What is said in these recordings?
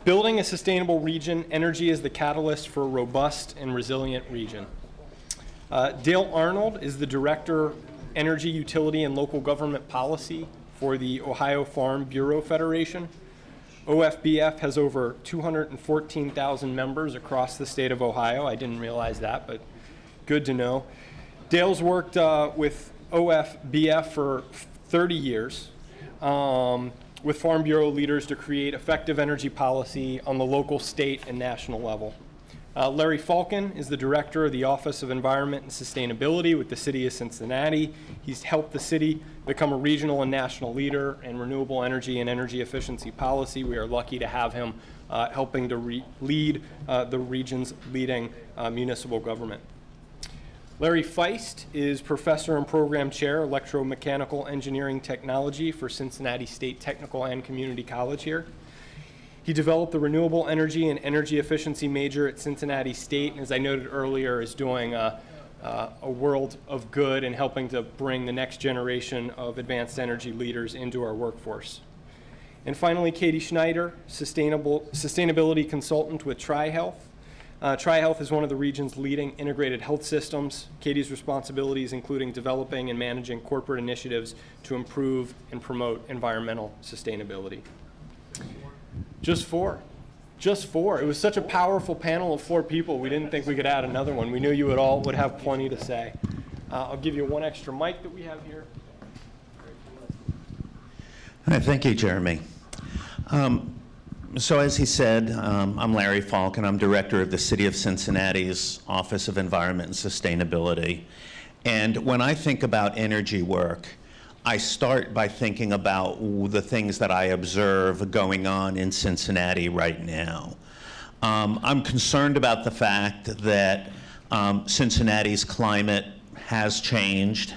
Building a sustainable region, energy is the catalyst for a robust and resilient region. Dale Arnold is the Director, Energy, Utility, and Local Government Policy for the Ohio Farm Bureau Federation. OFBF has over 214,000 members across the state of Ohio. I didn't realize that, but good to know. Dale's worked with OFBF for 30 years with Farm Bureau leaders to create effective energy policy on the local, state, and national level. Larry Falken is the Director of the Office of Environment and Sustainability with the City of Cincinnati. He's helped the city become a regional and national leader in renewable energy and energy efficiency policy. We are lucky to have him helping to lead the region's leading municipal government. Larry Feist is Professor and Program Chair, Electromechanical Engineering Technology for Cincinnati State Technical and Community College here. He developed the renewable energy and energy efficiency major at Cincinnati State, and as I noted earlier, is doing a world of good and helping to bring the next generation of advanced energy leaders into our workforce. And finally, Katie Schneider, sustainability consultant with Trihealth. Trihealth is one of the region's leading integrated health systems. Katie's responsibilities including developing and managing corporate initiatives to improve and promote environmental sustainability. Just four. It was such a powerful panel of 4 people, we didn't think we could add another one. We knew you all would have plenty to say. I'll give you one extra mic that we have here. Thank you, Jeremy. So as he said, I'm Larry Falken. I'm Director of the City of Cincinnati's Office of Environment and Sustainability. And when I think about energy work, I start by thinking about the things that I observe going on in Cincinnati right now. I'm concerned about the fact that Cincinnati's climate has changed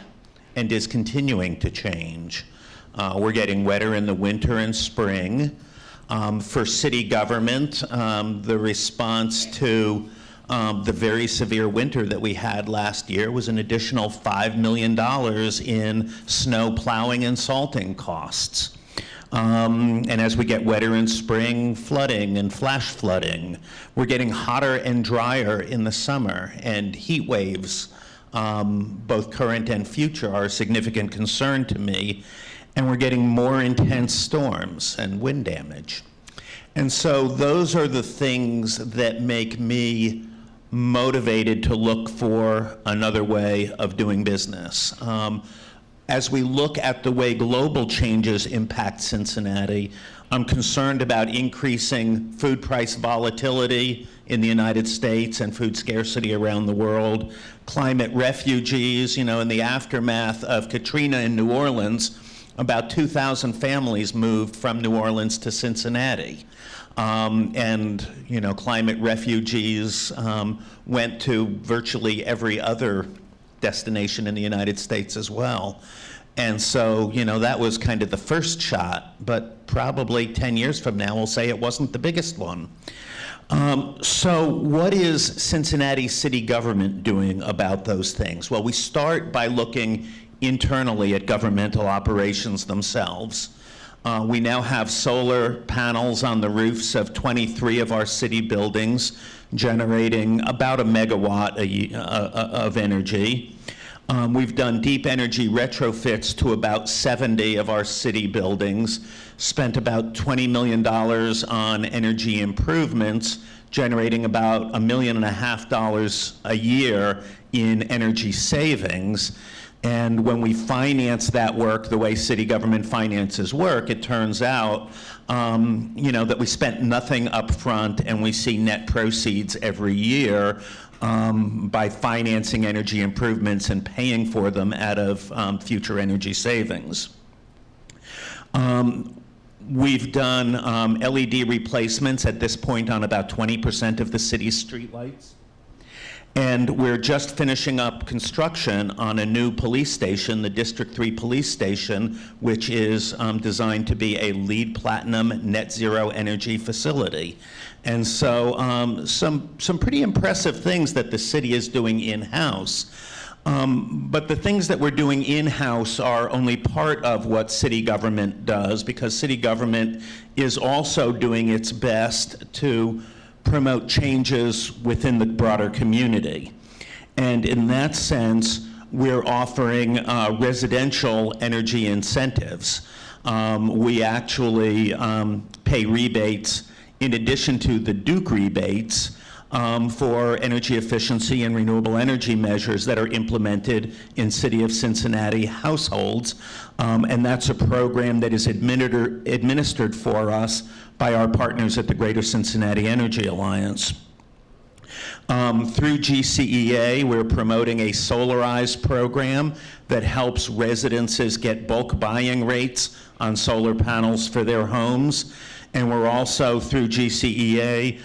and is continuing to change. We're getting wetter in the winter and spring. For city government, the response to the very severe winter that we had last year was an additional $5 million in snow plowing and salting costs. And as we get wetter in spring, flooding and flash flooding. We're getting hotter and drier in the summer, and heat waves, both current and future, are a significant concern to me. And we're getting more intense storms and wind damage. And so those are the things that make me motivated to look for another way of doing business. As we look at the way global changes impact Cincinnati, I'm concerned about increasing food price volatility in the United States and food scarcity around the world. Climate refugees, in the aftermath of Katrina in New Orleans, about 2,000 families moved from New Orleans to Cincinnati. Climate refugees went to virtually every other destination in the United States as well. And so, that was kind of the first shot, but probably 10 years from now, we'll say it wasn't the biggest one. So what is Cincinnati city government doing about those things? Well, we start by looking internally at governmental operations themselves. We now have solar panels on the roofs of 23 of our city buildings, generating about a megawatt of energy. We've done deep energy retrofits to about 70 of our city buildings, spent about $20 million on energy improvements, generating about $1.5 million a year in energy savings. And when we finance that work the way city government finances work, it turns out that we spent nothing up front and we see net proceeds every year by financing energy improvements and paying for them out of future energy savings. We've done LED replacements at this point on about 20% of the city's streetlights. And we're just finishing up construction on a new police station, the District 3 police station, which is designed to be a LEED Platinum net zero energy facility. And so some pretty impressive things that the city is doing in-house. But the things that we're doing in-house are only part of what city government does, because city government is also doing its best to promote changes within the broader community. And in that sense, we're offering residential energy incentives. We actually pay rebates in addition to the Duke rebates for energy efficiency and renewable energy measures that are implemented in City of Cincinnati households. And that's a program that is administered for us by our partners at the Greater Cincinnati Energy Alliance. Through GCEA, we're promoting a solarized program that helps residences get bulk buying rates on solar panels for their homes. And we're also, through GCEA,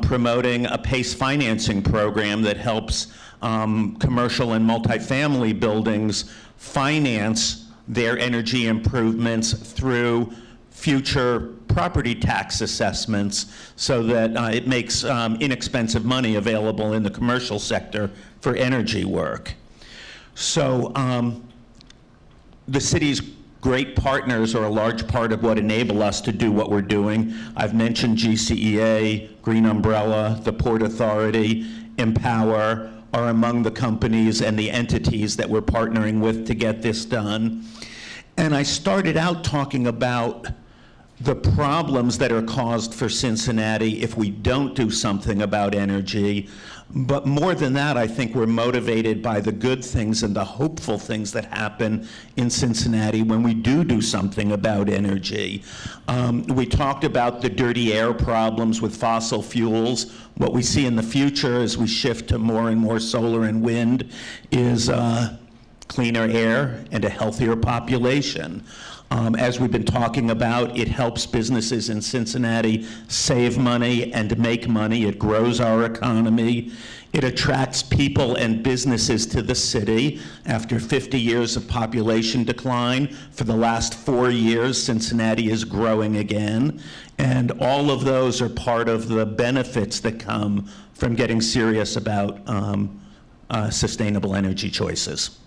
promoting a PACE financing program that helps commercial and multifamily buildings finance their energy improvements through future property tax assessments, so that it makes inexpensive money available in the commercial sector for energy work. So the city's great partners are a large part of what enable us to do what we're doing. I've mentioned GCEA, Green Umbrella, the Port Authority, Empower are among the companies and the entities that we're partnering with to get this done. And I started out talking about the problems that are caused for Cincinnati if we don't do something about energy. But more than that, I think we're motivated by the good things and the hopeful things that happen in Cincinnati when we do something about energy. We talked about the dirty air problems with fossil fuels. What we see in the future as we shift to more and more solar and wind is cleaner air and a healthier population. As we've been talking about, it helps businesses in Cincinnati save money and make money. It grows our economy. It attracts people and businesses to the city. After 50 years of population decline, for the last 4 years, Cincinnati is growing again. And all of those are part of the benefits that come from getting serious about sustainable energy choices.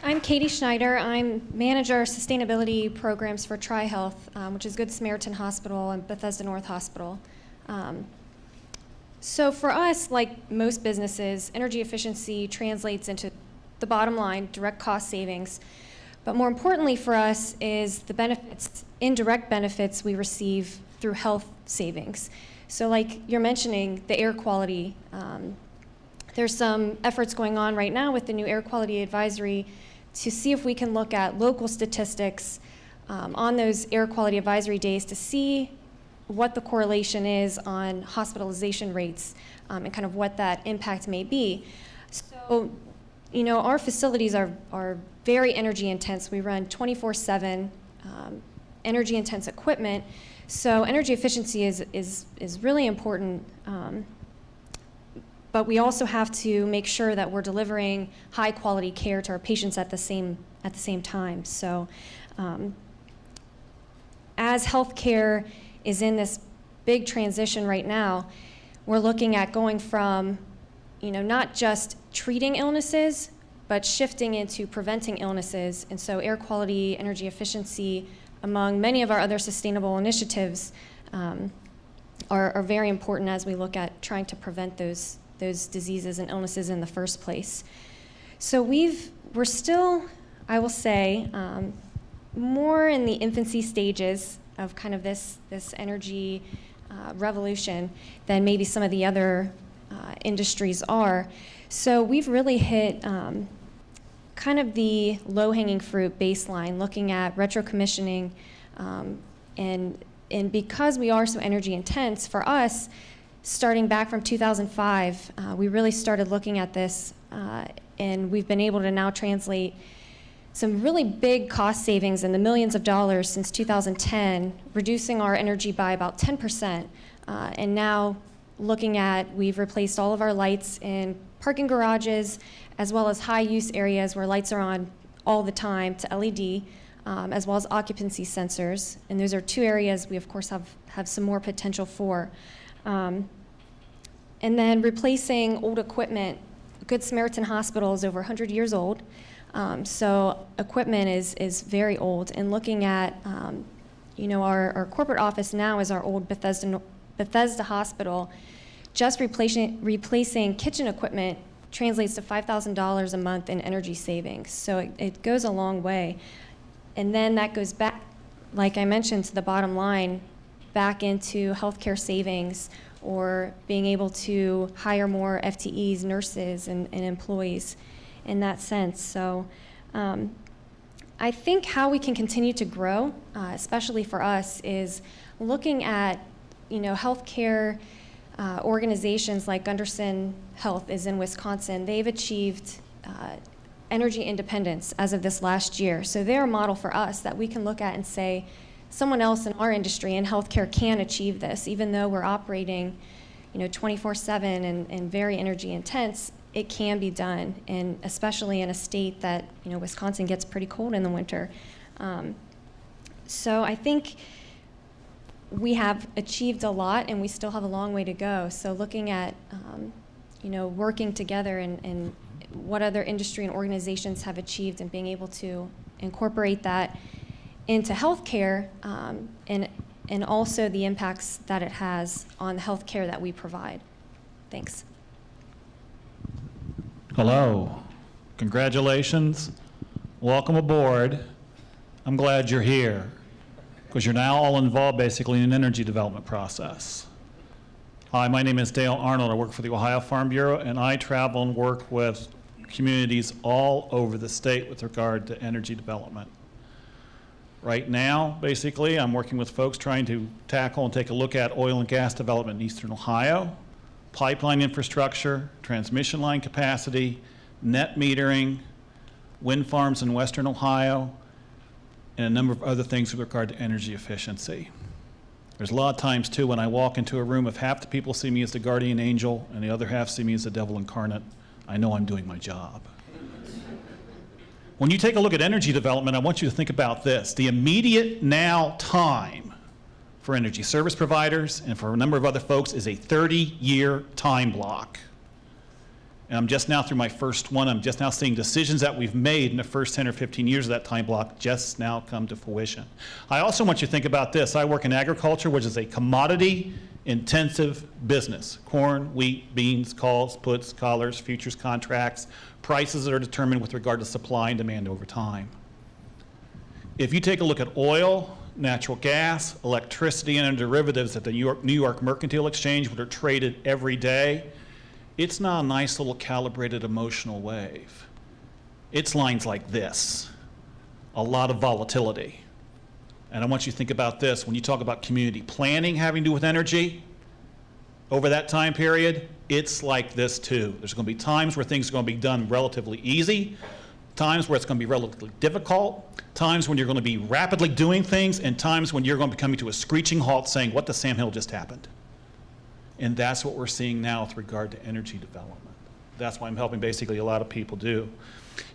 I'm Katie Schneider. I'm manager of sustainability programs for Trihealth, which is Good Samaritan Hospital and Bethesda North Hospital. So for us, like most businesses, energy efficiency translates into the bottom line, direct cost savings. But more importantly for us is the benefits, indirect benefits we receive through health savings. So like you're mentioning, the air quality. There's some efforts going on right now with the new air quality advisory to see if we can look at local statistics on those air quality advisory days to see what the correlation is on hospitalization rates and kind of what that impact may be. So, you know, our facilities are very energy intense. We run 24/7 energy intense equipment. So energy efficiency is really important. But we also have to make sure that we're delivering high quality care to our patients at the same time. So as healthcare is in this big transition right now, we're looking at going from, you know, not just treating illnesses, but shifting into preventing illnesses. And so air quality, energy efficiency, among many of our other sustainable initiatives are very important as we look at trying to prevent those diseases and illnesses in the first place. So we're still, I will say, more in the infancy stages of kind of this energy revolution than maybe some of the other industries are. So we've really hit kind of the low-hanging fruit baseline, looking at retro-commissioning, and because we are so energy intense, for us, starting back from 2005, we really started looking at this, and we've been able to now translate some really big cost savings in the millions of dollars since 2010, reducing our energy by about 10%. And now looking at, we've replaced all of our lights in parking garages, as well as high use areas where lights are on all the time to LED, as well as occupancy sensors. And those are two areas we of course have some more potential for. And then replacing old equipment Good Samaritan Hospital is over 100 years old, so equipment is very old. And looking at, our corporate office now is our old Bethesda Hospital. Just replacing kitchen equipment translates to $5,000 a month in energy savings. So it goes a long way. And then that goes back, like I mentioned, to the bottom line, back into healthcare savings or being able to hire more FTEs, nurses, and employees in that sense. So I think how we can continue to grow, especially for us, is looking at, healthcare organizations like Gunderson Health is in Wisconsin. They've achieved energy independence as of this last year. So they're a model for us that we can look at and say, someone else in our industry in healthcare can achieve this, even though we're operating 24/7 and very energy intense. It can be done, and especially in a state that, Wisconsin gets pretty cold in the winter. So I think we have achieved a lot, and we still have a long way to go. So looking at, working together and what other industry and organizations have achieved and being able to incorporate that into healthcare, and also the impacts that it has on the healthcare that we provide. Thanks. Hello. Congratulations. Welcome aboard. I'm glad you're here because you're now all involved basically in an energy development process. Hi, my name is Dale Arnold. I work for the Ohio Farm Bureau, and I travel and work with communities all over the state with regard to energy development. Right now, basically, I'm working with folks trying to tackle and take a look at oil and gas development in eastern Ohio, pipeline infrastructure, transmission line capacity, net metering, wind farms in western Ohio, and a number of other things with regard to energy efficiency. There's a lot of times, too, when I walk into a room, if half the people see me as the guardian angel and the other half see me as the devil incarnate, I know I'm doing my job. When you take a look at energy development, I want you to think about this. The immediate now time for energy service providers and for a number of other folks is a 30-year time block. And I'm just now through my first one. I'm just now seeing decisions that we've made in the first 10 or 15 years of that time block just now come to fruition. I also want you to think about this. I work in agriculture, which is a commodity-intensive business. Corn, wheat, beans, calls, puts, collars, futures contracts, prices that are determined with regard to supply and demand over time. If you take a look at oil, natural gas, electricity, and derivatives at the New York Mercantile Exchange, which are traded every day, it's not a nice little calibrated emotional wave. It's lines like this, a lot of volatility. And I want you to think about this. When you talk about community planning having to do with energy, over that time period, it's like this too. There's going to be times where things are going to be done relatively easy, times where it's going to be relatively difficult, times when you're going to be rapidly doing things, and times when you're going to be coming to a screeching halt saying, what the Sam Hill just happened? And that's what we're seeing now with regard to energy development. That's why I'm helping basically a lot of people do.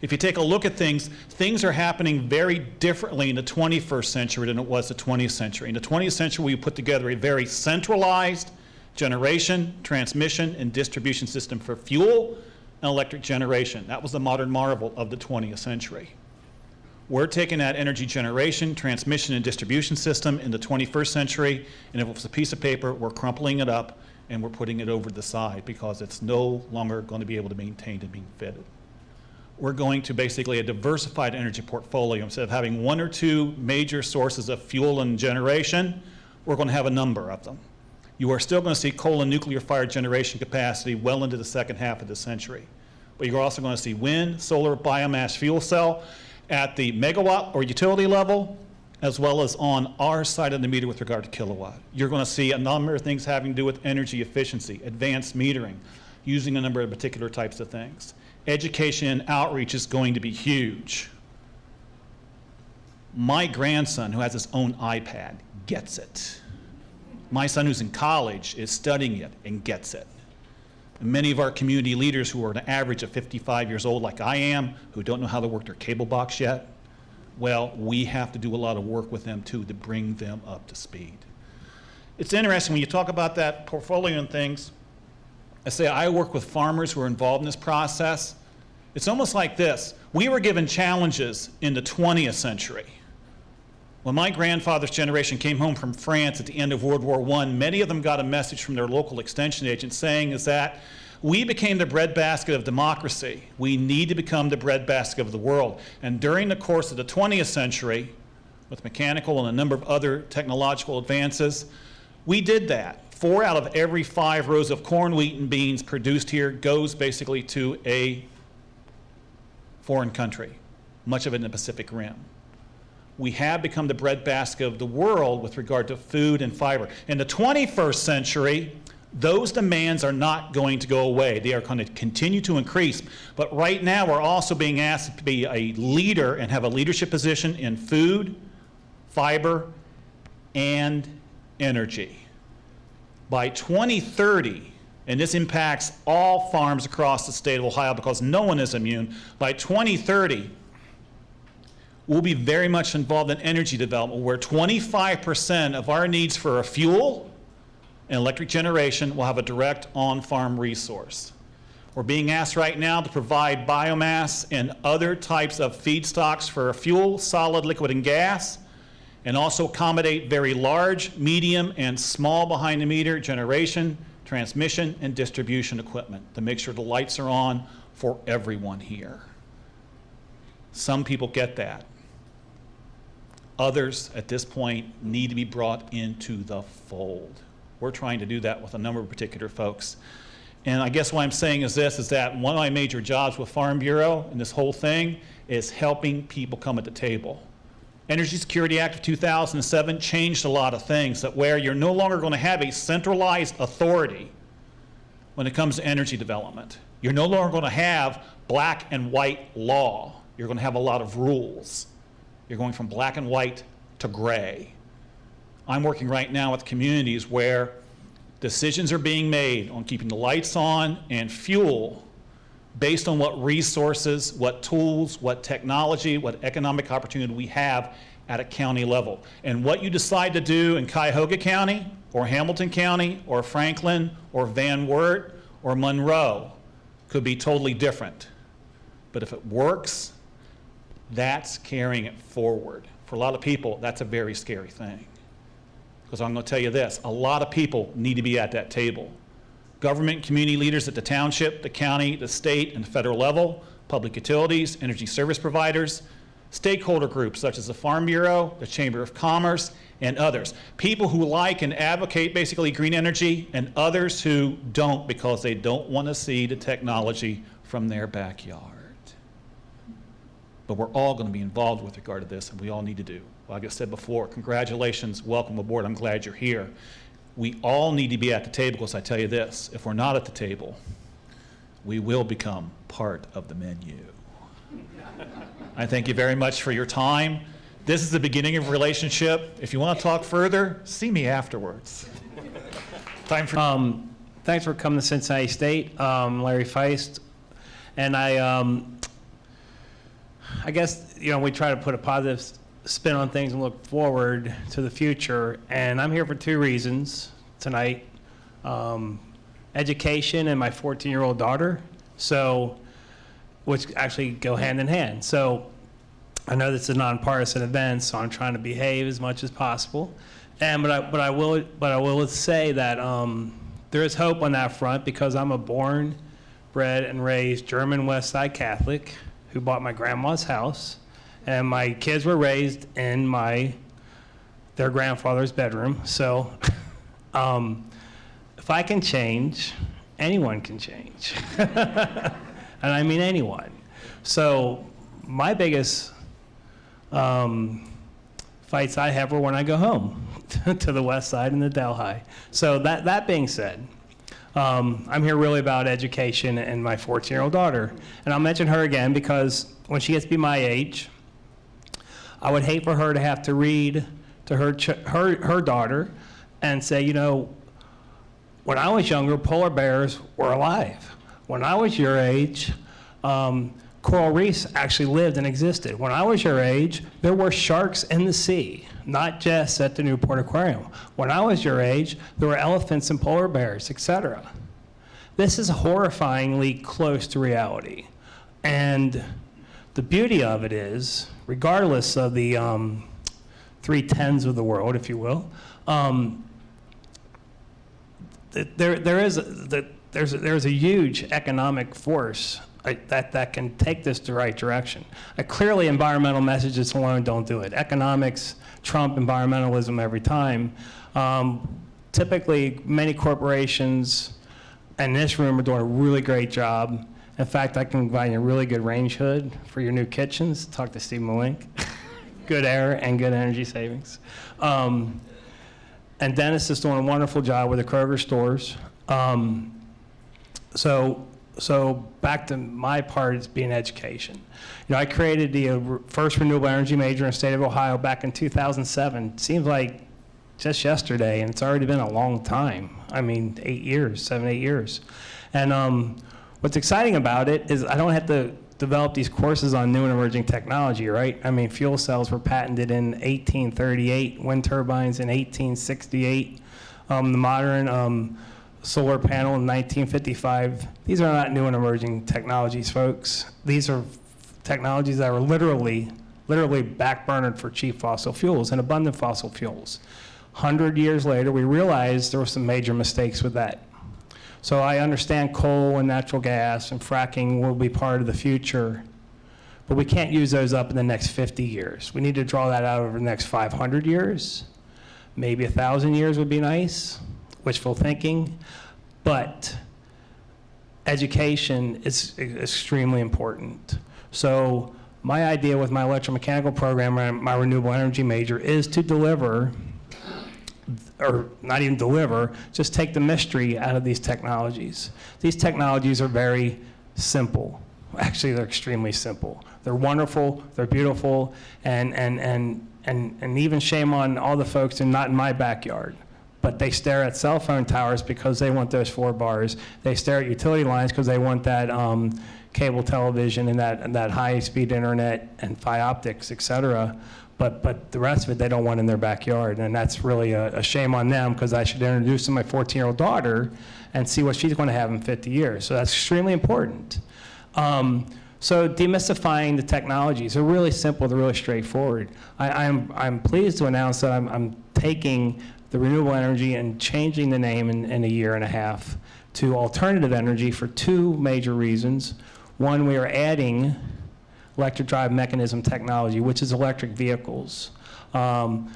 If you take a look at things, things are happening very differently in the 21st century than it was the 20th century. In the 20th century, we put together a very centralized generation, transmission, and distribution system for fuel and electric generation. That was the modern marvel of the 20th century. We're taking that energy generation, transmission, and distribution system in the 21st century, and if it was a piece of paper, we're crumpling it up and we're putting it over the side because it's no longer going to be able to maintain and be fitted. We're going to basically a diversified energy portfolio. Instead of having one or two major sources of fuel and generation, we're going to have a number of them. You are still going to see coal and nuclear fired generation capacity well into the second half of the century. But you're also going to see wind, solar, biomass fuel cell at the megawatt or utility level, as well as on our side of the meter with regard to kilowatt. You're going to see a number of things having to do with energy efficiency, advanced metering, using a number of particular types of things. Education and outreach is going to be huge. My grandson, who has his own iPad, gets it. My son, who's in college, is studying it and gets it. And many of our community leaders who are an average of 55 years old, like I am, who don't know how to work their cable box yet, well, we have to do a lot of work with them, too, to bring them up to speed. It's interesting when you talk about that portfolio and things. I say I work with farmers who are involved in this process. It's almost like this. We were given challenges in the 20th century. When my grandfather's generation came home from France at the end of World War I, many of them got a message from their local extension agent saying is that we became the breadbasket of democracy. We need to become the breadbasket of the world. And during the course of the 20th century, with mechanical and a number of other technological advances, we did that. 4 out of every 5 rows of corn, wheat, and beans produced here goes basically to a foreign country, much of it in the Pacific Rim. We have become the breadbasket of the world with regard to food and fiber. In the 21st century, those demands are not going to go away. They are going to continue to increase. But right now, we're also being asked to be a leader and have a leadership position in food, fiber, and energy. By 2030, and this impacts all farms across the state of Ohio because no one is immune, by 2030, we'll be very much involved in energy development where 25% of our needs for a fuel and electric generation will have a direct on-farm resource. We're being asked right now to provide biomass and other types of feedstocks for fuel, solid, liquid, and gas, and also accommodate very large, medium, and small behind-the-meter generation, transmission, and distribution equipment to make sure the lights are on for everyone here. Some people get that. Others, at this point, need to be brought into the fold. We're trying to do that with a number of particular folks. And I guess what I'm saying is this, is that one of my major jobs with Farm Bureau and this whole thing is helping people come at the table. Energy Security Act of 2007 changed a lot of things, that where you're no longer going to have a centralized authority when it comes to energy development. You're no longer going to have black and white law. You're going to have a lot of rules. You're going from black and white to gray. I'm working right now with communities where decisions are being made on keeping the lights on and fuel based on what resources, what tools, what technology, what economic opportunity we have at a county level. And what you decide to do in Cuyahoga County, or Hamilton County, or Franklin, or Van Wert, or Monroe could be totally different. But if it works, that's carrying it forward. For a lot of people, that's a very scary thing. Because I'm going to tell you this, a lot of people need to be at that table. Government, community leaders at the township, the county, the state, and the federal level, public utilities, energy service providers, stakeholder groups such as the Farm Bureau, the Chamber of Commerce, and others. People who like and advocate basically green energy, and others who don't because they don't want to see the technology from their backyard. But we're all going to be involved with regard to this, and we all need to do. Like I said before, congratulations, welcome aboard, I'm glad you're here. We all need to be at the table, because I tell you this, if we're not at the table, we will become part of the menu. I thank you very much for your time. This is the beginning of a relationship. If you want to talk further, see me afterwards. Time for... Thanks for coming to Cincinnati State. Larry Feist. And I guess, we try to put a positive spin on things and look forward to the future. And I'm here for 2 reasons tonight. Education and my 14-year-old daughter, which actually go hand in hand. So I know this is a nonpartisan event, so I'm trying to behave as much as possible. But I will say that there is hope on that front, because I'm a born, bred, and raised German West Side Catholic who bought my grandma's house. And my kids were raised in their grandfather's bedroom. So if I can change, anyone can change. And I mean anyone. So my biggest fights I have are when I go home to the West Side and the Delhi. So that being said, I'm here really about education and my 14-year-old daughter. And I'll mention her again because when she gets to be my age, I would hate for her to have to read to her daughter and say, when I was younger, polar bears were alive. When I was your age, coral reefs actually lived and existed. When I was your age, there were sharks in the sea, not just at the Newport Aquarium. When I was your age, there were elephants and polar bears, etc. This is horrifyingly close to reality. And the beauty of it is, regardless of the 310s of the world, if you will, there's a huge economic force that can take this the right direction. Clearly, environmental messages alone don't do it. Economics trump environmentalism every time. Typically, many corporations in this room are doing a really great job. In fact, I can buy you a really good range hood for your new kitchens. Talk to Steve Malink. Good air and good energy savings. And Dennis is doing a wonderful job with the Kroger stores. So back to my part, it's being education. You know, I created the first renewable energy major in the state of Ohio back in 2007. Seems like just yesterday, and it's already been a long time. I mean, 8 years, 7, 8 years. And what's exciting about it is I don't have to develop these courses on new and emerging technology, right? I mean, fuel cells were patented in 1838, wind turbines in 1868, the modern solar panel in 1955. These are not new and emerging technologies, folks. These are technologies that were literally backburnered for cheap fossil fuels and abundant fossil fuels. 100 years later, we realized there were some major mistakes with that. So I understand coal and natural gas and fracking will be part of the future, but we can't use those up in the next 50 years. We need to draw that out over the next 500 years. Maybe 1,000 years would be nice, wishful thinking, but education is extremely important. So my idea with my electromechanical program and my renewable energy major is to deliver, or not even deliver, just take the mystery out of these technologies. These technologies are very simple. Actually, they're extremely simple. They're wonderful, they're beautiful, and even shame on all the folks who are not in my backyard. But they stare at cell phone towers because they want those 4 bars. They stare at utility lines because they want that cable television and that high-speed internet and fiber optics, et cetera. But the rest of it, they don't want in their backyard. And that's really a shame on them, because I should introduce them to my 14-year-old daughter and see what she's going to have in 50 years. So that's extremely important. So demystifying the technologies, they're really simple, they're really straightforward. I'm pleased to announce that I'm taking the renewable energy and changing the name in a year and a half to alternative energy for 2 major reasons. One, we are adding electric drive mechanism technology, which is electric vehicles. And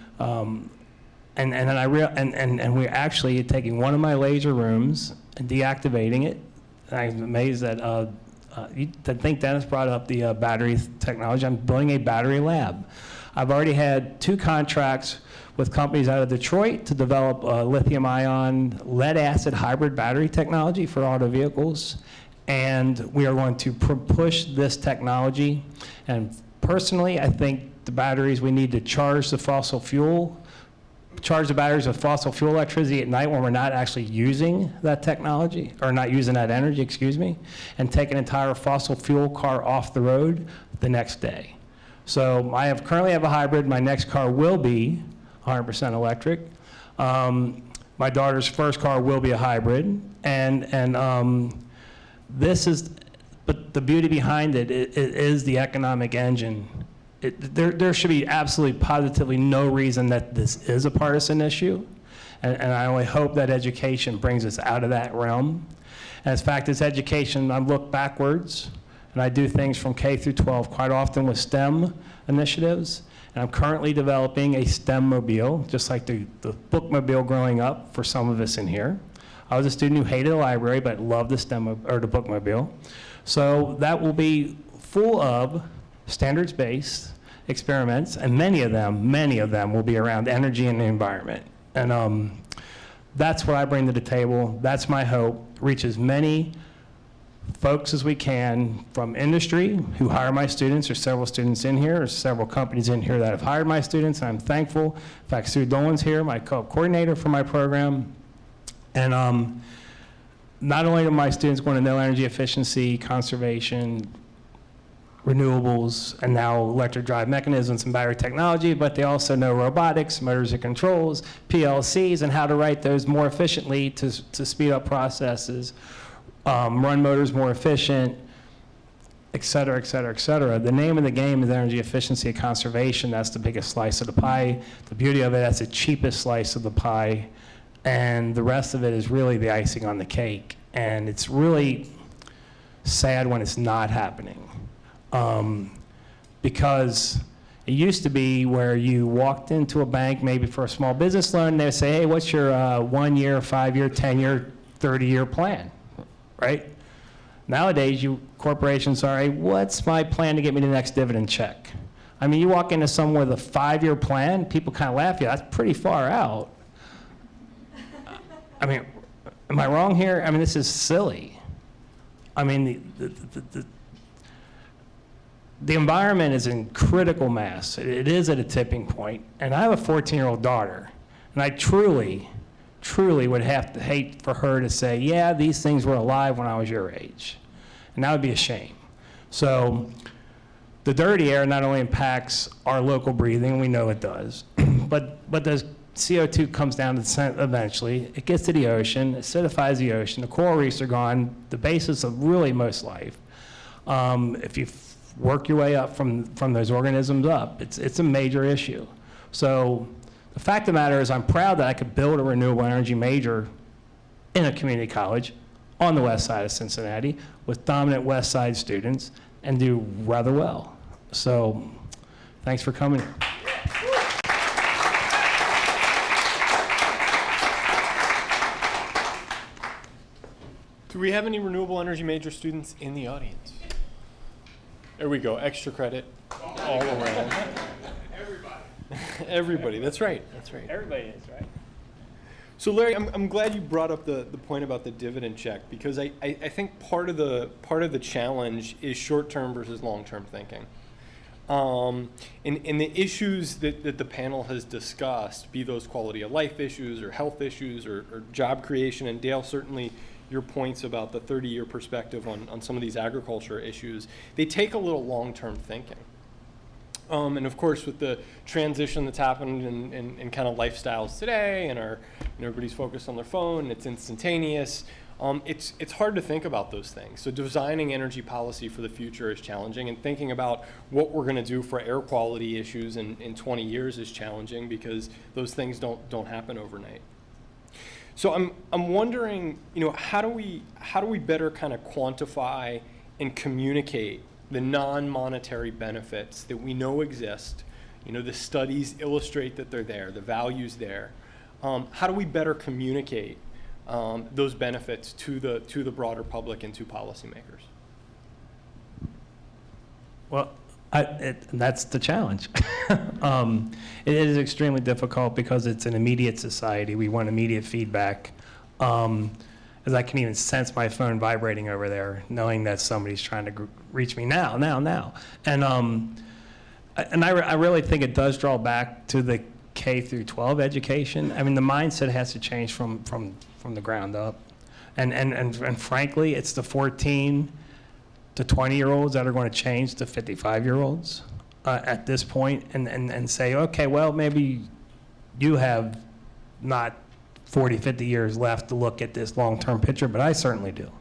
we're actually taking one of my laser rooms and deactivating it. I'm amazed that I think Dennis brought up the battery technology. I'm building a battery lab. I've already had 2 contracts with companies out of Detroit to develop lithium-ion lead-acid hybrid battery technology for auto vehicles. And we are going to push this technology. And personally, I think the batteries, we need to charge the batteries with fossil fuel electricity at night when we're not actually using that technology, or not using that energy, excuse me, and take an entire fossil fuel car off the road the next day. So I currently have a hybrid. My next car will be 100% electric. My daughter's first car will be a hybrid. But the beauty behind it is the economic engine. There should be absolutely, positively no reason that this is a partisan issue. And I only hope that education brings us out of that realm. And in fact, it's education, I look backwards, and I do things from K through 12, quite often with STEM initiatives. And I'm currently developing a STEM mobile, just like the bookmobile growing up for some of us in here. I was a student who hated the library, but loved the the bookmobile. So that will be full of standards-based experiments, and many of them will be around energy and the environment. And that's what I bring to the table. That's my hope. Reach as many folks as we can from industry who hire my students. There's several students in here. There's several companies in here that have hired my students, and I'm thankful. In fact, Sue Dolan's here, my co-coordinator for my program. And not only are my students going to know energy efficiency, conservation, renewables, and now electric drive mechanisms and battery technology, but they also know robotics, motors and controls, PLCs, and how to write those more efficiently to speed up processes. run motors more efficient, et cetera, et cetera, et cetera. The name of the game is energy efficiency and conservation. That's the biggest slice of the pie. The beauty of it, that's the cheapest slice of the pie. And the rest of it is really the icing on the cake. And it's really sad when it's not happening. Because it used to be where you walked into a bank, maybe for a small business loan, and they'd say, hey, what's your 1 year, 5 year, 10-year, 30-year plan, right? Nowadays, corporations are, hey, what's my plan to get me the next dividend check? I mean, you walk into somewhere with a 5-year plan, people kind of laugh at you. That's pretty far out. I mean, am I wrong here? I mean, this is silly. I mean, the environment is in critical mass. It is at a tipping point. And I have a 14-year-old daughter, and I truly would have to hate for her to say, yeah, these things were alive when I was your age. And that would be a shame. So the dirty air not only impacts our local breathing, we know it does, but the CO2 comes down to the center eventually. It gets to the ocean, acidifies the ocean, the coral reefs are gone, the basis of really most life. If you work your way up from those organisms up, it's a major issue. So the fact of the matter is I'm proud that I could build a renewable energy major in a community college on the west side of Cincinnati with dominant west side students and do rather well. So thanks for coming. Do we have any renewable energy major students in the audience? There we go, extra credit all around. Everybody, that's right, that's right. Everybody is, right? So Larry, I'm glad you brought up the point about the dividend check, because I think part of the challenge is short-term versus long-term thinking. And the issues that the panel has discussed, be those quality of life issues or health issues or job creation, and Dale, certainly your points about the 30-year perspective on some of these agriculture issues, they take a little long-term thinking. And of course, with the transition that's happened in kind of lifestyles today, and everybody's focused on their phone, it's instantaneous, it's hard to think about those things. So designing energy policy for the future is challenging, and thinking about what we're going to do for air quality issues in 20 years is challenging, because those things don't happen overnight. So I'm wondering, how do we better kind of quantify and communicate the non-monetary benefits that we know exist? The studies illustrate that they're there, the value's there. How do we better communicate those benefits to the broader public and to policymakers? Well, that's the challenge. It is extremely difficult because it's an immediate society. We want immediate feedback. As I can even sense my phone vibrating over there, knowing that somebody's trying to reach me now. And I really think it does draw back to the K through 12 education. I mean, the mindset has to change from the ground up. And frankly, it's the 14 to 20-year-olds that are going to change to 55-year-olds at this point, and say, okay, well, maybe you have not 40, 50 years left to look at this long-term picture, but I certainly do.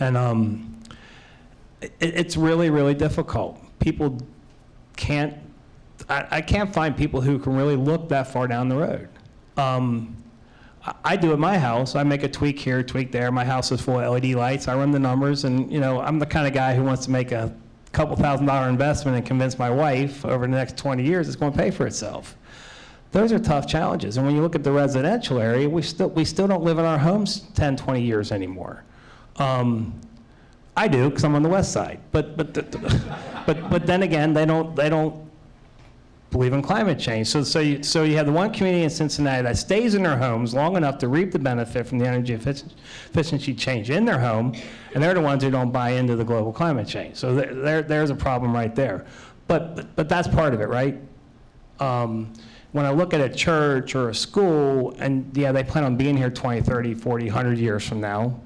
And it's really, really difficult. People can't, I can't find people who can really look that far down the road. I do at my house. I make a tweak here, tweak there. My house is full of LED lights. I run the numbers, and I'm the kind of guy who wants to make a couple $1,000 investment and convince my wife over the next 20 years it's going to pay for itself. Those are tough challenges. And when you look at the residential area, we still don't live in our homes 10, 20 years anymore. I do, because I'm on the west side. But then again, they don't believe in climate change. So you have the one community in Cincinnati that stays in their homes long enough to reap the benefit from the energy efficiency change in their home, and they're the ones who don't buy into the global climate change. So there's a problem right there. But that's part of it, right? When I look at a church or a school, and yeah, they plan on being here 20, 30, 40, 100 years from now,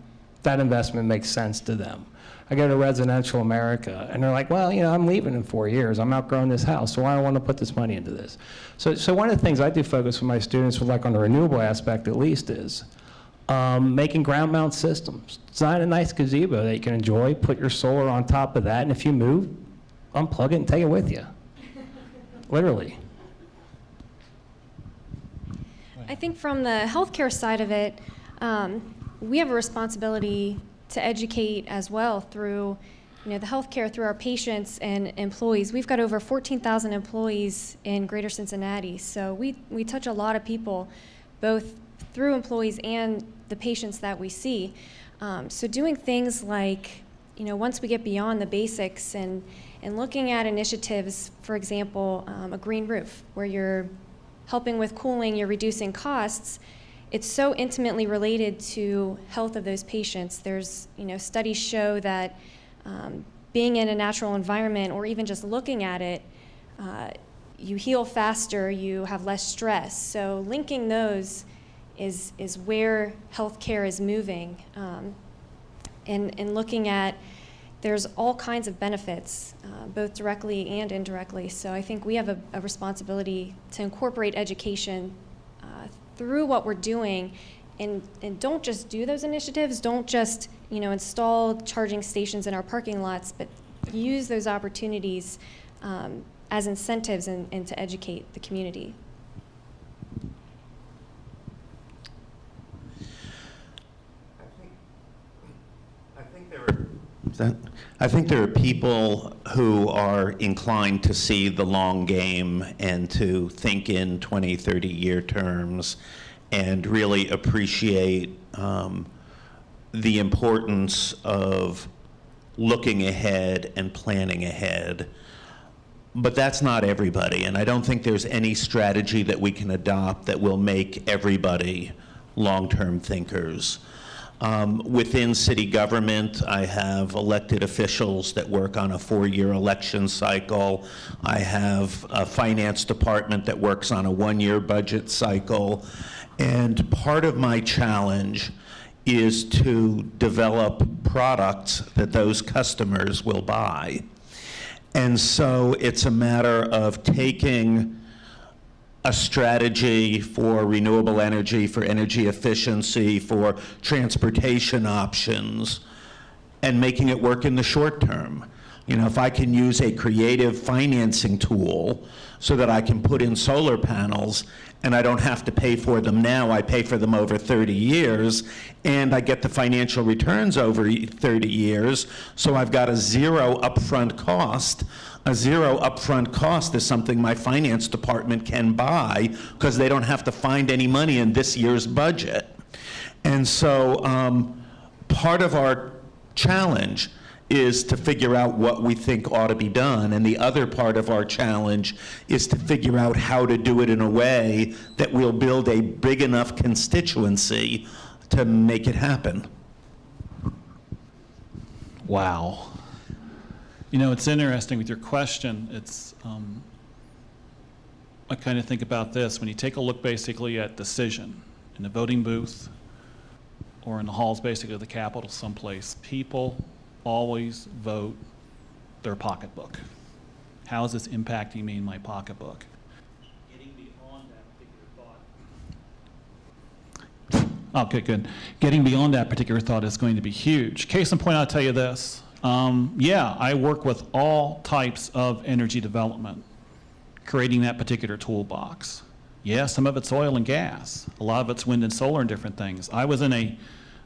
that investment makes sense to them. I go to residential America, and they're like, well, I'm leaving in 4 years. I'm outgrowing this house, so I don't want to put this money into this. So one of the things I do focus with my students, like on the renewable aspect at least, is making ground mount systems. Design a nice gazebo that you can enjoy, put your solar on top of that, and if you move, unplug it and take it with you. Literally. I think from the healthcare side of it, we have a responsibility to educate as well through, the healthcare, through our patients and employees. We've got over 14,000 employees in Greater Cincinnati, so we touch a lot of people, both through employees and the patients that we see. So doing things like, once we get beyond the basics and looking at initiatives, for example, a green roof, where you're helping with cooling, you're reducing costs, it's so intimately related to health of those patients. There's, studies show that being in a natural environment or even just looking at it, you heal faster, you have less stress. So linking those is where healthcare is moving. And looking at, there's all kinds of benefits, both directly and indirectly. So I think we have a responsibility to incorporate education through what we're doing, and don't just do those initiatives, don't just install charging stations in our parking lots, but use those opportunities as incentives and to educate the community. I think there are people who are inclined to see the long game and to think in 20, 30-year terms and really appreciate the importance of looking ahead and planning ahead. But that's not everybody, and I don't think there's any strategy that we can adopt that will make everybody long-term thinkers. Within city government, I have elected officials that work on a 4-year election cycle. I have a finance department that works on a 1-year budget cycle. And part of my challenge is to develop products that those customers will buy. And so it's a matter of taking a strategy for renewable energy, for energy efficiency, for transportation options, and making it work in the short term. If I can use a creative financing tool so that I can put in solar panels and I don't have to pay for them now, I pay for them over 30 years, and I get the financial returns over 30 years, so I've got a zero upfront cost. A zero upfront cost is something my finance department can buy because they don't have to find any money in this year's budget. And so part of our challenge is to figure out what we think ought to be done, and the other part of our challenge is to figure out how to do it in a way that we'll build a big enough constituency to make it happen. Wow. It's interesting with your question. It's, I kind of think about this. When you take a look basically at decision in the voting booth or in the halls basically of the Capitol someplace, people always vote their pocketbook. How is this impacting me in my pocketbook? Getting beyond that particular thought. Okay, good. Getting beyond that particular thought is going to be huge. Case in point, I'll tell you this. Yeah, I work with all types of energy development, creating that particular toolbox. Yeah, some of it's oil and gas. A lot of it's wind and solar and different things. I was in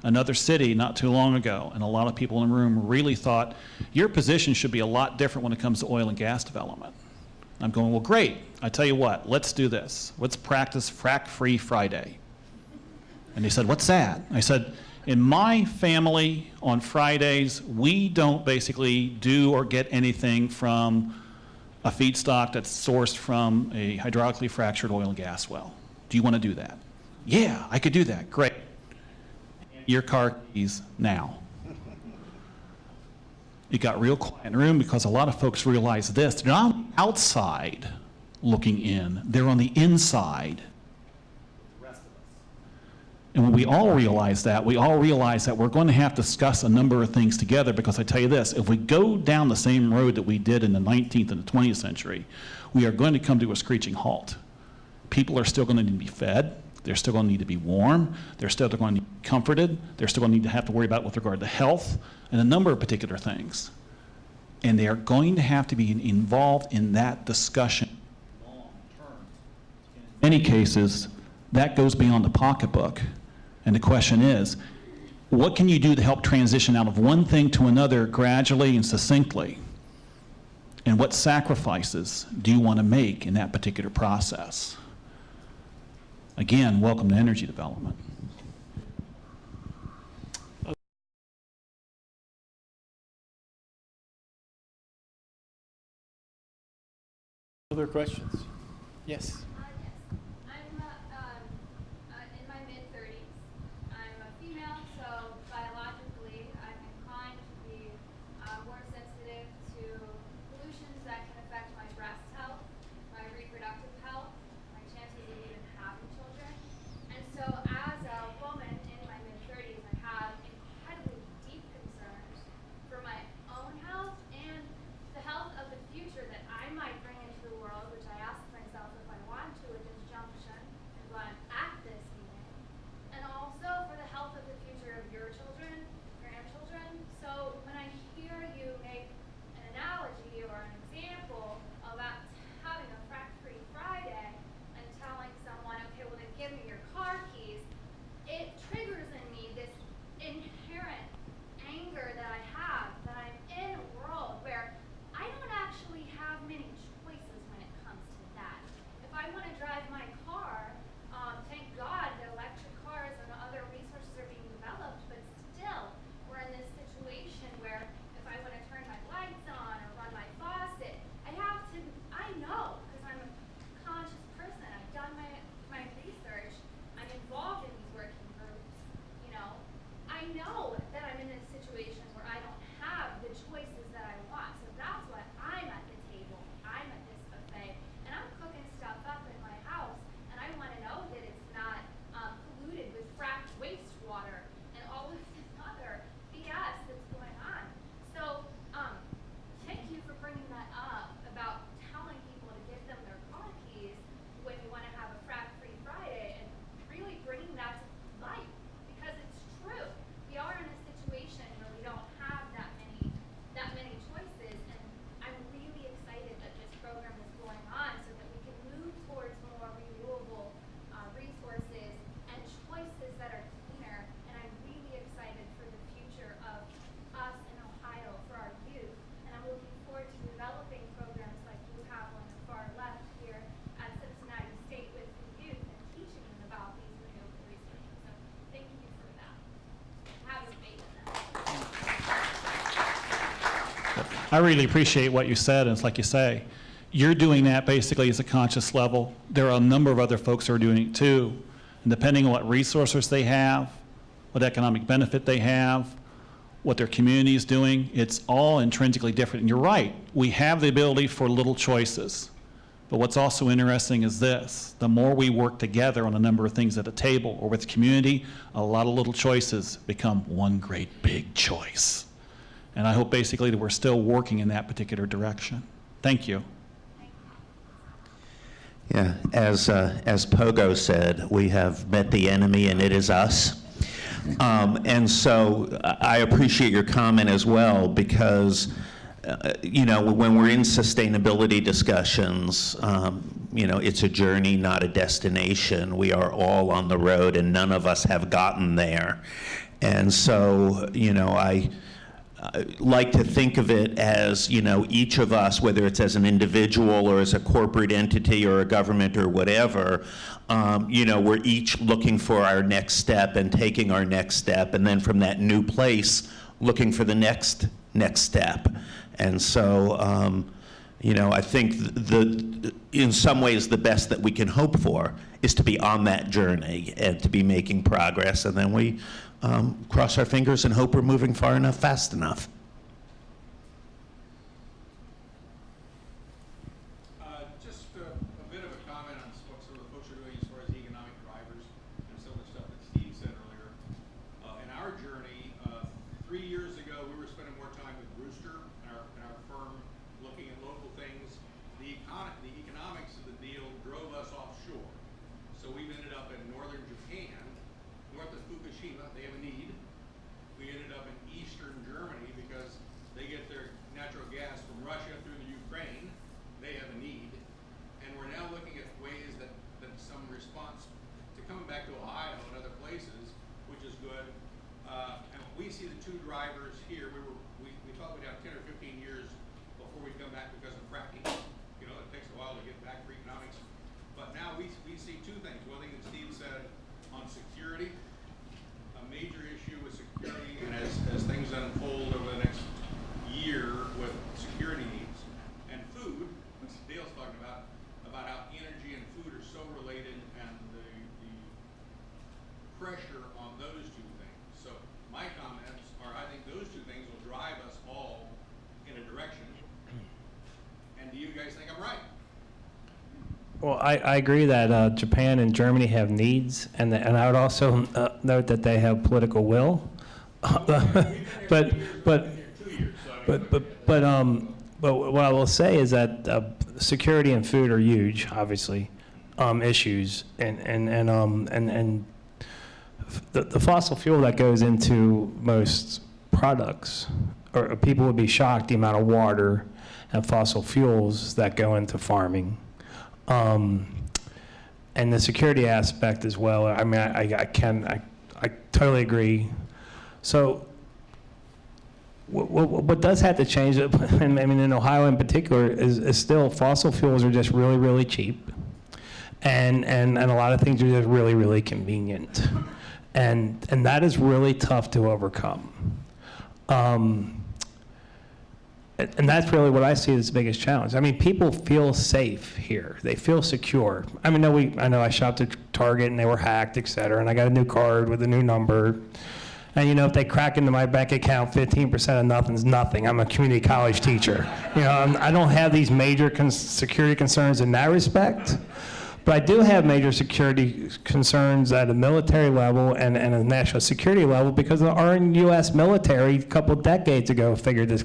another city not too long ago, and a lot of people in the room really thought, your position should be a lot different when it comes to oil and gas development. I'm going, well, great. I tell you what, let's do this. Let's practice Frack-Free Friday. And they said, what's that? I said, in my family on Fridays, we don't basically do or get anything from a feedstock that's sourced from a hydraulically fractured oil and gas well. Do you want to do that? Yeah, I could do that. Great. Your car keys now. It got real quiet in the room because a lot of folks realize this. They're not on the outside looking in. They're on the inside. And when we all realize that we're going to have to discuss a number of things together, because I tell you this, if we go down the same road that we did in the 19th and the 20th century, we are going to come to a screeching halt. People are still going to need to be fed. They're still going to need to be warm. They're still going to be comforted. They're still going to need to have to worry about with regard to health and a number of particular things. And they are going to have to be involved in that discussion long term. In many cases, that goes beyond the pocketbook. And the question is, what can you do to help transition out of one thing to another gradually and succinctly? And what sacrifices do you want to make in that particular process? Again, welcome to energy development. Other questions? Yes. Yes. I'm in my mid-30s. I'm a female, so biologically I'm inclined to be more sensitive to pollutions that can affect my breast health, my reproductive health, my chances of even having children. And so as a woman in my mid-30s, I have incredibly deep concerns for my own health and the health of the future that I might bring into the world, which I ask myself if I want to at this junction and when I'm at this meeting, and also for the health of the future of your children, grandchildren. So when I hear you make an analogy or an example about having a frack-free Friday and telling someone, okay, well then give me your car keys, it triggers in me this inherent anger that I have, that I'm in a world where I don't actually have many choices when it comes to that. If I want to drive my car, thank God that electric cars and other resources are being developed, but still, we're in this situation where if I want to turn my lights on or run my faucet, I know, because I'm a conscious person, I've done my research, I'm involved in these working groups, you know, I know that I'm in this situation where I don't have the choices that I want. So that's why I'm at the table, I'm at this buffet, and I'm cooking stuff up in my house, and I want to know that it's not polluted with fracked wastewater and all of this other BS that's going on. So thank you for bringing that up about telling people to give them their car keys when you want to have a frack-free Friday, and really bringing that to light, because it's true. We are in a situation where we don't have that many choices, and I'm really excited that this program is going on so that we can move towards more renewable resources and choices that are cleaner. And I'm really excited for the future of us in Ohio, for our youth, and I'm looking forward to developing programs like you have on the far left here at Cincinnati State with the youth and teaching them about these renewable resources. So thank you for that. Have a faith in that. I really appreciate what you said, and it's like you say, you're doing that basically as a conscious level. There are a number of other folks who are doing it too. And depending on what resources they have, what economic benefit they have, what their community is doing, it's all intrinsically different. And you're right, we have the ability for little choices. But what's also interesting is this: the more we work together on a number of things at a table or with the community, a lot of little choices become one great big choice. And I hope basically that we're still working in that particular direction. Thank you. Yeah, as Pogo said, we have met the enemy and it is us. And so I appreciate your comment as well, because you know, when we're in sustainability discussions, you know, it's a journey, not a destination. We are all on the road and none of us have gotten there. And so, you know, I like to think of it as, you know, each of us, whether it's as an individual or as a corporate entity or a government or whatever, you know, we're each looking for our next step and taking our next step, and then from that new place, looking for the next step. And so, you know, I think in some ways the best that we can hope for is to be on that journey and to be making progress, and then we cross our fingers and hope we're moving far enough, fast enough. Just a bit of a comment on what some of the folks are doing as far as economic drivers and some of the stuff that Steve said earlier. In our journey, 3 years ago, we were spending more time with Brewster and our firm looking at local things. The economics of the deal drove us offshore. So we've ended up in northern Fukushima, they have a need. We ended up in eastern Germany because they get their natural gas from Russia through the Ukraine. They have a need. And we're now looking at ways that some response to coming back to Ohio and other places, which is good. And we see the two drivers here. We thought we'd have 10 or 15 years before we come back because of fracking. You know, it takes a while to get back for economics. But now we see two things. One thing that Steve said on security, a major issue with security, and as things unfold over the next year with security needs, and food, which Dale's talking about how energy and food are so related, and the pressure on those two things. So my comments are, I think those two things will drive us all in a direction. And do you guys think I'm right? Well, I agree that Japan and Germany have needs, and I would also note that they have political will. But what I will say is that security and food are huge, obviously, issues, and the fossil fuel that goes into most products, or people would be shocked the amount of water and fossil fuels that go into farming. And the security aspect as well. I mean, I totally agree. So what does have to change, I mean, in Ohio in particular, is still fossil fuels are just really, really cheap. And a lot of things are just really, really convenient. And that is really tough to overcome. And that's really what I see as the biggest challenge. I mean, people feel safe here. They feel secure. I mean, I know I shopped at Target and they were hacked, et cetera, and I got a new card with a new number. And you know, if they crack into my bank account, 15% of nothing's nothing. I'm a community college teacher. You know, I don't have these major security concerns in that respect. But I do have major security concerns at a military level and a national security level, because our U.S. military a couple decades ago figured this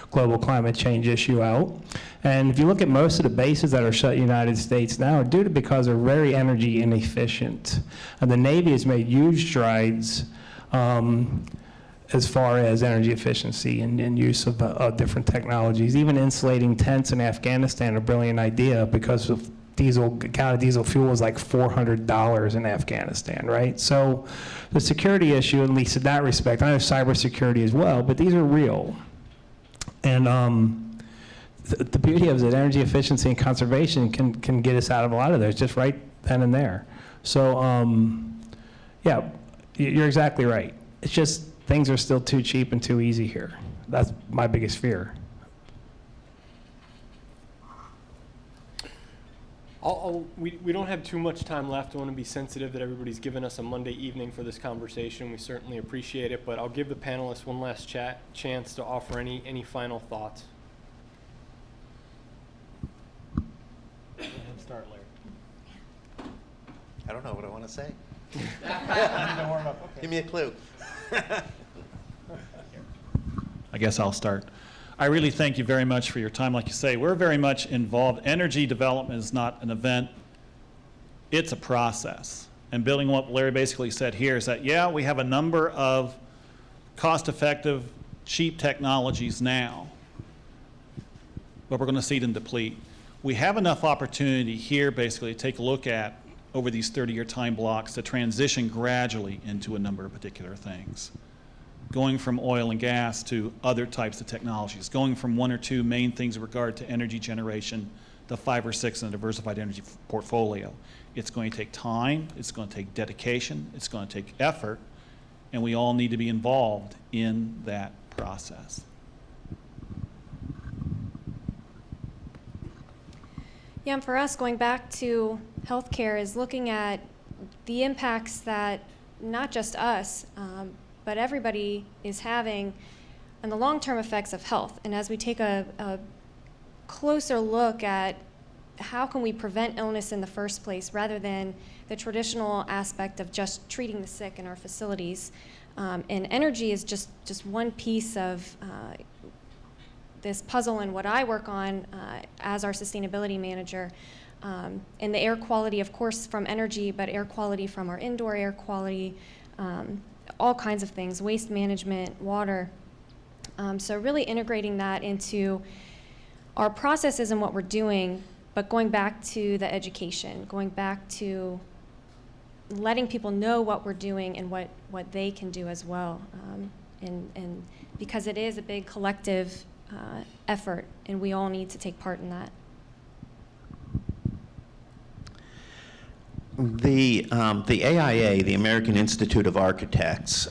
global climate change issue out. And if you look at most of the bases that are shut in the United States now, are due to because they're very energy inefficient. And the Navy has made huge strides as far as energy efficiency and use of different technologies. Even insulating tents in Afghanistan, a brilliant idea, because of a gallon of diesel fuel was like $400 in Afghanistan, right? So the security issue, at least in that respect, I know cybersecurity as well, but these are real. And the beauty of it, energy efficiency and conservation can get us out of a lot of those just right then and there. So yeah, you're exactly right. It's just things are still too cheap and too easy here. That's my biggest fear. We don't have too much time left. I want to be sensitive that everybody's given us a Monday evening for this conversation. We certainly appreciate it, but I'll give the panelists one last chance to offer any final thoughts. Go ahead, start, Larry. I don't know what I want to say. Give me a clue. I guess I'll start. I really thank you very much for your time. Like you say, we're very much involved. Energy development is not an event. It's a process. And building on what Larry basically said here is that, yeah, we have a number of cost-effective, cheap technologies now, but we're going to see them deplete. We have enough opportunity here basically to take a look at over these 30-year time blocks to transition gradually into a number of particular things. Going from oil and gas to other types of technologies, going from one or two main things in regard to energy generation to 5 or 6 in a diversified energy portfolio. It's going to take time, it's going to take dedication, it's going to take effort, and we all need to be involved in that process. Yeah, and for us, going back to healthcare is looking at the impacts that not just us, but everybody is having and the long-term effects of health. And as we take a closer look at how can we prevent illness in the first place rather than the traditional aspect of just treating the sick in our facilities. And energy is just one piece of this puzzle and what I work on as our sustainability manager. And the air quality, of course, from energy, but air quality from our indoor air quality, all kinds of things, waste management, water. So really integrating that into our processes and what we're doing, but going back to the education, going back to letting people know what we're doing and what they can do as well. And because it is a big collective effort, and we all need to take part in that. The AIA, the American Institute of Architects,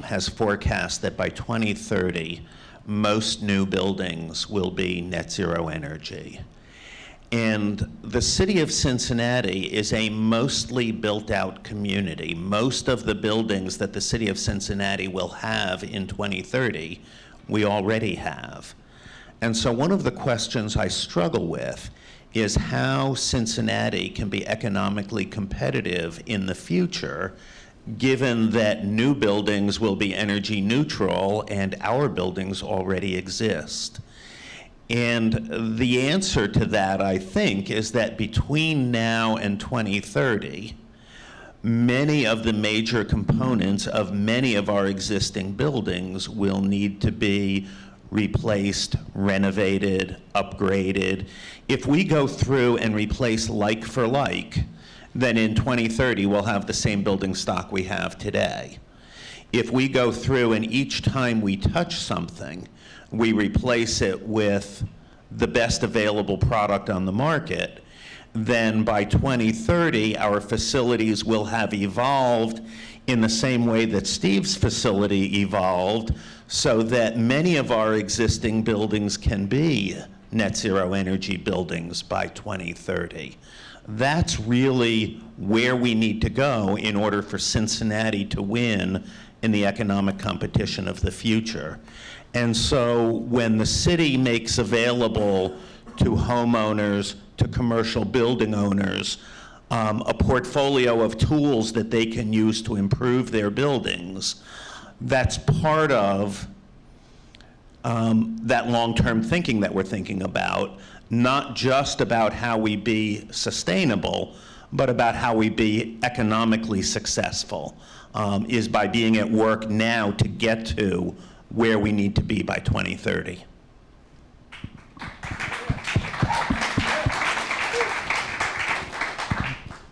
has forecast that by 2030, most new buildings will be net zero energy. And the city of Cincinnati is a mostly built-out community. Most of the buildings that the city of Cincinnati will have in 2030, we already have. And so one of the questions I struggle with is how Cincinnati can be economically competitive in the future, given that new buildings will be energy neutral and our buildings already exist. And the answer to that, I think, is that between now and 2030, many of the major components of many of our existing buildings will need to be replaced, renovated, upgraded. If we go through and replace like for like, then in 2030 we'll have the same building stock we have today. If we go through and each time we touch something, we replace it with the best available product on the market, then by 2030 our facilities will have evolved in the same way that Steve's facility evolved, so that many of our existing buildings can be net zero energy buildings by 2030. That's really where we need to go in order for Cincinnati to win in the economic competition of the future. And so when the city makes available to homeowners, to commercial building owners, a portfolio of tools that they can use to improve their buildings, that's part of that long-term thinking that we're thinking about, not just about how we be sustainable, but about how we be economically successful, is by being at work now to get to where we need to be by 2030.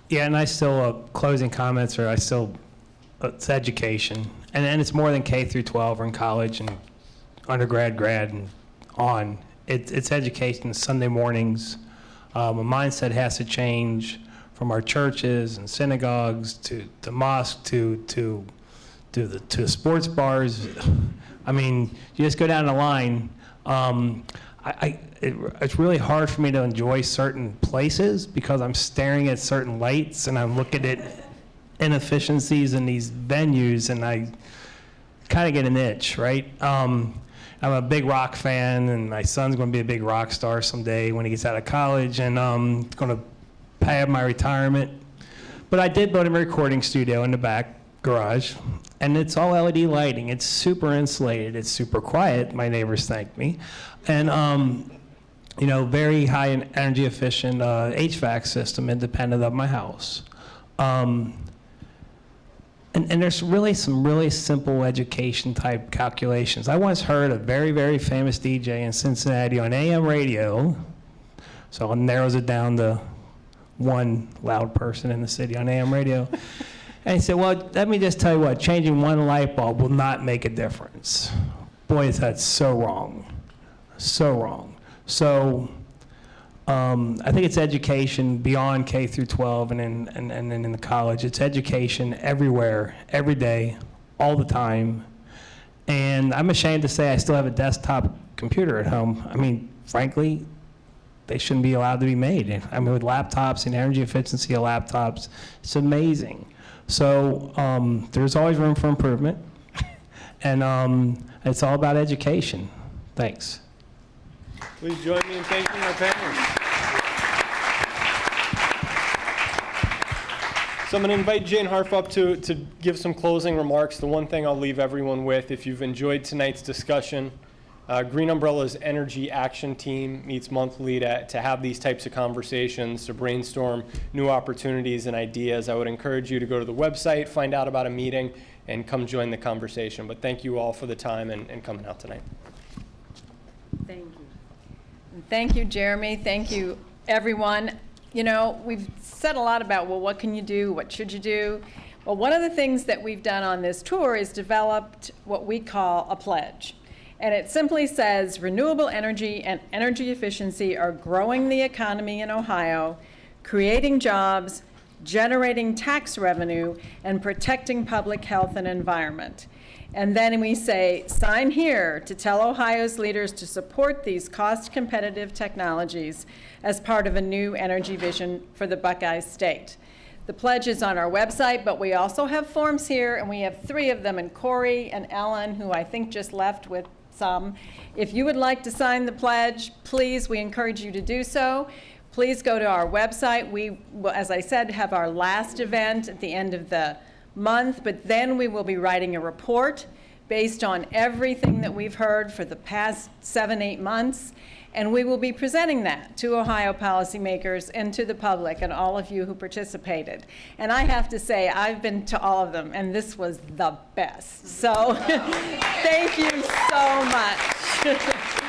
Yeah, and I still, closing comments, or it's education. And it's more than K through 12 or in college and undergrad, grad, and on. It's education, Sunday mornings. A mindset has to change from our churches and synagogues to mosque to sports bars. I mean, you just go down the line. It's really hard for me to enjoy certain places because I'm staring at certain lights and I'm looking at inefficiencies in these venues, and I kind of get an itch, right? I'm a big rock fan, and my son's going to be a big rock star someday when he gets out of college, and I'm going to pay up my retirement. But I did build a recording studio in the back garage, and it's all LED lighting. It's super insulated. It's super quiet. My neighbors thank me. And, very high energy efficient HVAC system independent of my house. And there's really some really simple education type calculations. I once heard a very, very famous DJ in Cincinnati on AM radio, so it narrows it down to one loud person in the city on AM radio. And he said, well, let me just tell you what, changing one light bulb will not make a difference. Boy, is that so wrong. So wrong. So I think it's education beyond K through 12 and in the college. It's education everywhere, every day, all the time. And I'm ashamed to say I still have a desktop computer at home. I mean, frankly, they shouldn't be allowed to be made. I mean, with laptops and energy efficiency of laptops, it's amazing. So there's always room for improvement. And it's all about education. Thanks. Please join me in thanking our panelists. So I'm going to invite Jane Harf up to give some closing remarks. The one thing I'll leave everyone with, if you've enjoyed tonight's discussion, Green Umbrella's Energy Action Team meets monthly to have these types of conversations, to brainstorm new opportunities and ideas. I would encourage you to go to the website, find out about a meeting, and come join the conversation. But thank you all for the time and coming out tonight. Thank you. And thank you, Jeremy. Thank you, everyone. You know, we've said a lot about, well, what can you do? What should you do? Well, one of the things that we've done on this tour is developed what we call a pledge. And it simply says, renewable energy and energy efficiency are growing the economy in Ohio, creating jobs, generating tax revenue, and protecting public health and environment. And then we say, sign here to tell Ohio's leaders to support these cost-competitive technologies as part of a new energy vision for the Buckeye State. The pledge is on our website, but we also have forms here, and we have 3 of them, and Corey and Ellen, who I think just left with some. If you would like to sign the pledge, please, we encourage you to do so. Please go to our website. We will, as I said, have our last event at the end of the month, but then we will be writing a report based on everything that we've heard for the past 7-8 months, and we will be presenting that to Ohio policymakers and to the public and all of you who participated. And I have to say, I've been to all of them, and this was the best. So thank you so much.